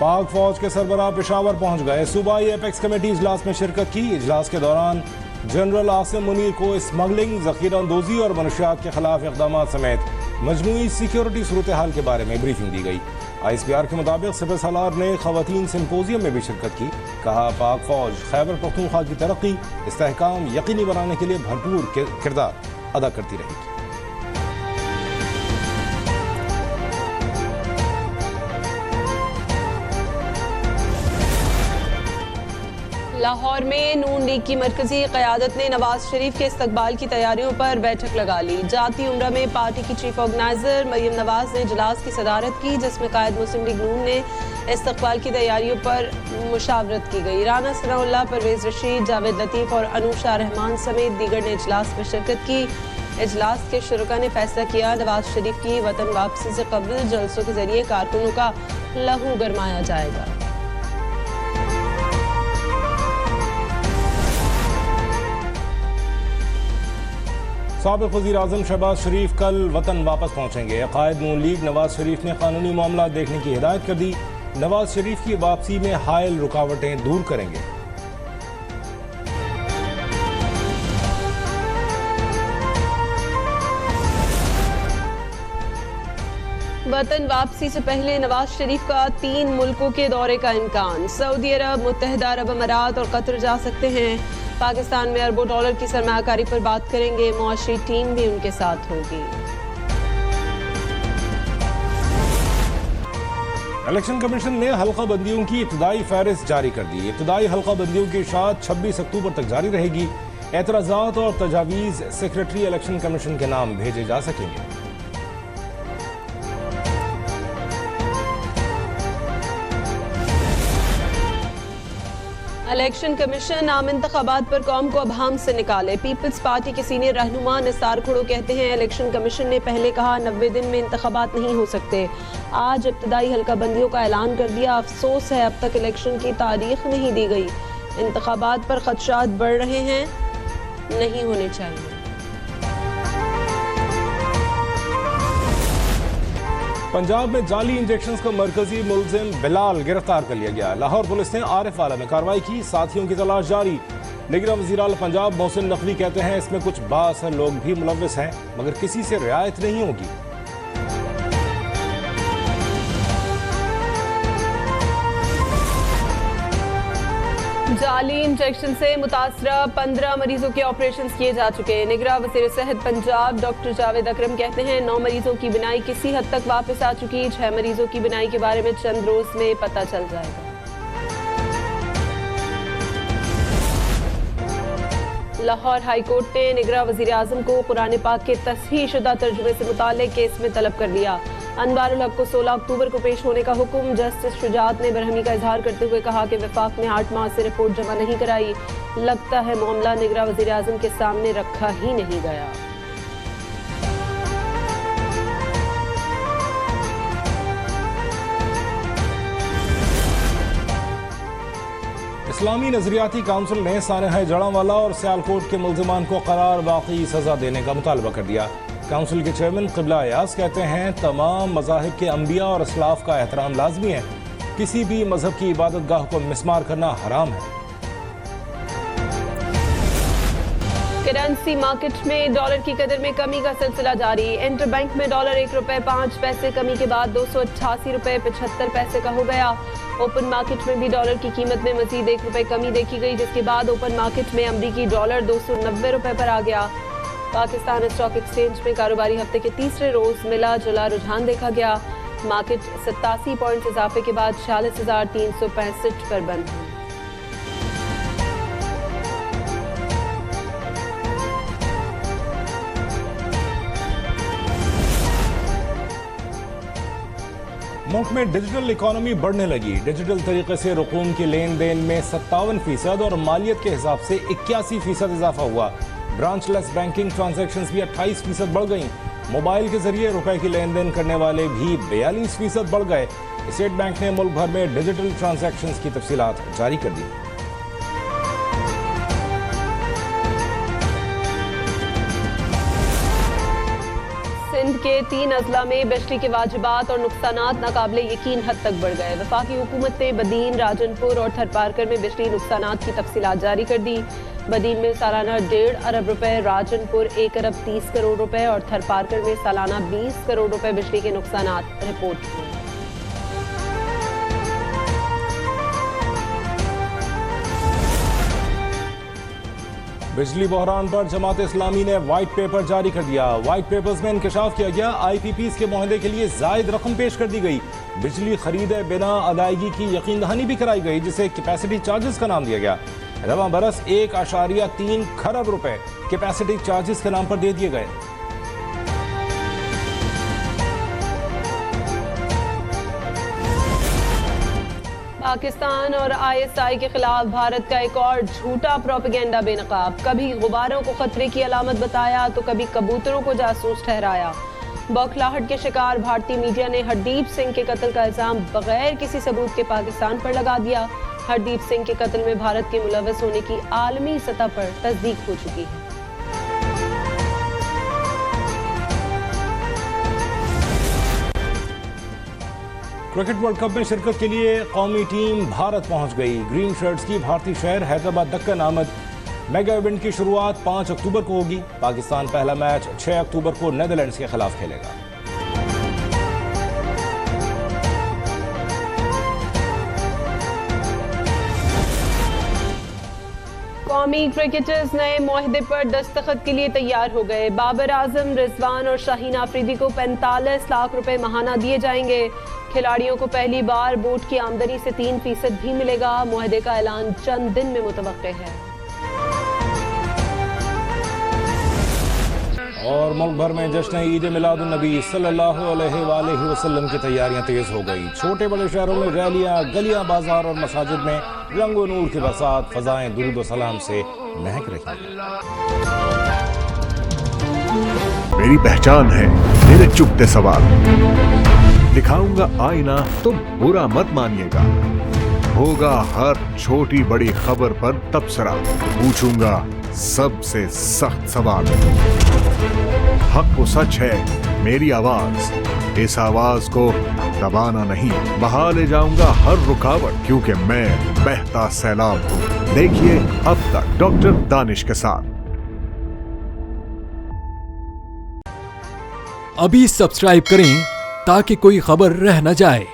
पाक फौज के सरबराह पेशावर पहुंच गए। सूबाई एपेक्स कमेटी इजलास में शिरकत की। इजलास के दौरान जनरल आसिम मुनीर को स्मगलिंग, जखीरा अंदोजी और मनशियात के खिलाफ इकदाम समेत मजमूई सिक्योरिटी सूरत हाल के बारे में ब्रीफिंग दी गई। ISPR के मुताबिक सिपह सालार ने खवातीन सिम्पोजियम में भी शिरकत की। कहा, पाक फौज खैबर पख्तूनख्वा की तरक्की, इस्तेहकाम यकीनी बनाने के लिए भरपूर किरदार अदा करती रहेगी। लाहौर में नून लीग की मरकजी क़यादत ने नवाज शरीफ के इस्तकबाल की तैयारियों पर बैठक लगा ली। जाती उम्रा में पार्टी की चीफ ऑर्गेनाइजर मरियम नवाज ने इजलास की सदारत की, जिसमें कायद मुस्लिम लीग नून ने इस्तकबाल की तैयारियों पर मुशावरत की गई। राना सनाउल्लाह, परवेज रशीद, जावेद लतीफ़ और अनूशा रहमान समेत दीगर ने इजलास में शिरकत की। इजलास के शुरका ने फैसला किया, नवाज शरीफ की वतन वापसी से कबल जलसों के जरिए कारकुनों का लहू गरमाया जाएगा। साबिक़ वज़ीर आज़म शहबाज शरीफ कल वतन वापस पहुंचेंगे। कायद नून लीग नवाज शरीफ ने कानूनी मामला देखने की हिदायत कर दी। नवाज शरीफ की वापसी में हायल रुकावटें दूर करेंगे। वतन वापसी से पहले नवाज शरीफ का 3 मुल्कों के दौरे का इम्कान। सऊदी अरब, मुत्तहिदा अरब अमारात और कतर जा सकते हैं। पाकिस्तान में अरबों डॉलर की सरमायाकारी पर बात करेंगे। मुआशरी टीम भी उनके साथ होगी। इलेक्शन कमीशन ने हल्का बंदियों की इब्तदाई फहरिस्त जारी कर दी। इब्तदाई हल्का बंदियों की इशाअत 26 अक्टूबर तक जारी रहेगी। एतराज़ात और तजावीज़ सेक्रेटरी इलेक्शन कमीशन के नाम भेजे जा सकेंगे। इलेक्शन कमीशन आम इंतखाबात पर कौम को अभाम से निकाले। पीपल्स पार्टी के सीनियर रहनुमा निसार खुड़ो कहते हैं, इलेक्शन कमीशन ने पहले कहा 90 दिन में इंतखाबात नहीं हो सकते, आज इब्तदाई हल्का बंदियों का ऐलान कर दिया। अफसोस है अब तक इलेक्शन की तारीख नहीं दी गई। इंतखाबात पर खदशात बढ़ रहे हैं, नहीं होने चाहिए। पंजाब में जाली इंजेक्शंस का मरकजी मुलजिम बिलाल गिरफ्तार कर लिया गया। लाहौर पुलिस ने आरिफ वाला में कार्रवाई की। साथियों की तलाश जारी। निगरान वज़ीर आला पंजाब मोहसिन नकवी कहते हैं, इसमें कुछ बाअसर लोग भी मुलव्विस हैं, मगर किसी से रियायत नहीं होगी। जाली इंजेक्शन से मुतासरा 15 मरीजों के ऑपरेशन किए जा चुके हैं। निगरान वज़ीर सेहत पंजाब डॉक्टर जावेद अकरम कहते हैं, 9 मरीजों की बिनाई किसी हद तक वापस आ चुकी। 6 मरीजों की बिनाई के बारे में चंद रोज में पता चल जाएगा। लाहौर हाई कोर्ट ने निगरान वज़ीर आज़म को कुरान पाक के तस्हीह शुदा तर्जुमे से मुताल्लिक़ केस में तलब कर लिया। अनवारुल हक को 16 अक्टूबर को पेश होने का हुक्म। जस्टिस शुजात ने बरहमी का इजहार करते हुए कहा कि वफाक ने 8 माह से रिपोर्ट जमा नहीं कराई। लगता है मामला निगरान वज़ीर आज़म के सामने रखा ही नहीं गया। इस्लामी नजरियाती काउंसिल ने सानहा जड़ांवाला और सियालकोट के मुल्जिमान को करार वाकई सजा देने का मुतालबा कर दिया। काउंसिल के चेयरमैन क़िबला अयाज कहते हैं, तमाम मज़ाहिब के अंबिया और असलाफ का एहतराम लाजमी है। किसी भी मजहब की इबादत गाह को मिसमार करना हराम है। करेंसी मार्केट में डॉलर की कदर में कमी का सिलसिला जारी। इंटरबैंक में डॉलर 1 रुपए 5 पैसे कमी के बाद 288 रुपए 75 पैसे का हो गया। ओपन मार्केट में भी डॉलर की कीमत में मजीद 1 रुपए कमी देखी गई, जिसके बाद ओपन मार्केट में अमरीकी डॉलर 290 रुपए पर आ गया। पाकिस्तान स्टॉक एक्सचेंज में कारोबारी हफ्ते के तीसरे रोज मिला जुला रुझान देखा गया। मार्केट 87 पॉइंट इजाफे के बाद 46,365 पर बंद हुई। मुल्क में डिजिटल इकोनॉमी बढ़ने लगी। डिजिटल तरीके से रकूम के लेन देन में 57% और मालियत के हिसाब से 81% इजाफा हुआ। ब्रांचलेस बैंकिंग ट्रांजैक्शंस भी 28% बढ़ गई। मोबाइल के जरिए रुपए की लेन देन करने वाले भी 42% बढ़ गए। स्टेट बैंक ने मुल्क भर में डिजिटल ट्रांजैक्शंस की तफसीलात जारी कर दी। सिंध के के 3 अजला में बिजली के वाजिबात और नुकसानात नाकाबिले यकीन हद तक बढ़ गए। वफाकी हुकूमत ने बदीन, राजनपुर और थरपारकर में बिजली नुकसानात की तफसीलात जारी कर दी। बदीन में सालाना 1.5 अरब रुपए, राजनपुर 1 अरब 30 करोड़ रुपए और थरपारकर में सालाना 20 करोड़ रुपए बिजली के नुकसानात रिपोर्ट हुए। बिजली बहरान पर जमात इस्लामी ने व्हाइट पेपर जारी कर दिया। व्हाइट पेपर्स में इंकशाफ किया गया IPPs के मुआहदे के लिए जायद रकम पेश कर दी गई। बिजली खरीदे बिना अदायगी की यकीन दहानी भी कराई गई, जिसे कैपेसिटी चार्जेस का नाम दिया गया। रवा बरस 1.3 खरब रुपए कैपेसिटी चार्जेस के नाम पर दे दिए गए। पाकिस्तान और ISI के खिलाफ भारत का एक और झूठा प्रोपेगेंडा बेनकाब। कभी गुबारों को खतरे की अलामत बताया तो कभी कबूतरों को जासूस ठहराया। बौखलाहट के शिकार भारतीय मीडिया ने हरदीप सिंह के कत्ल का इल्जाम बगैर किसी सबूत के पाकिस्तान पर लगा दिया। हरदीप सिंह के कत्ल में भारत के मुलव्वस होने की आलमी सतह पर तस्दीक हो चुकी है। क्रिकेट वर्ल्ड कप में शिरकत के लिए कौमी टीम भारत पहुंच गई। ग्रीन शर्ट्स की भारतीय शहर हैदराबाद दक्कन आमद। मेगा इवेंट की शुरुआत 5 अक्टूबर को होगी। पाकिस्तान पहला मैच 6 अक्टूबर को नेदरलैंड्स के खिलाफ खेलेगा। कौमी क्रिकेटर्स नए मुआहदे पर दस्तखत के लिए तैयार हो गए। बाबर आजम, रिजवान और शाहीन आफरीदी को 45 लाख रुपए माहाना दिए जाएंगे। खिलाड़ियों को पहली बार बोर्ड की आमदनी से 3% भी मिलेगा। मुआहदे का ऐलान चंद दिन में मुतवक्के है। और मुल्क भर में जश्न ईद मिलादुन नबी सल्लल्लाहु अलैहि वसल्लम की तैयारियां तेज हो गई। छोटे बड़े शहरों में रैलियां, गलियां, बाजार और मसाजिद में रंगो नूर की बरसात, फजाएं दुरूद व सलाम से महक रही हैं। मेरी पहचान है मेरे चुपते सवाल। दिखाऊंगा आईना तो बुरा मत मानिएगा। होगा हर छोटी बड़ी खबर पर तबसरा। पूछूंगा सबसे सख्त सवाल। हक वो सच है, मेरी आवाज। इस आवाज को दबाना नहीं, बहा ले जाऊंगा हर रुकावट, क्योंकि मैं बहता सैलाब हूँ। देखिए अब तक डॉक्टर दानिश के साथ। अभी सब्सक्राइब करें ताकि कोई खबर रह न जाए।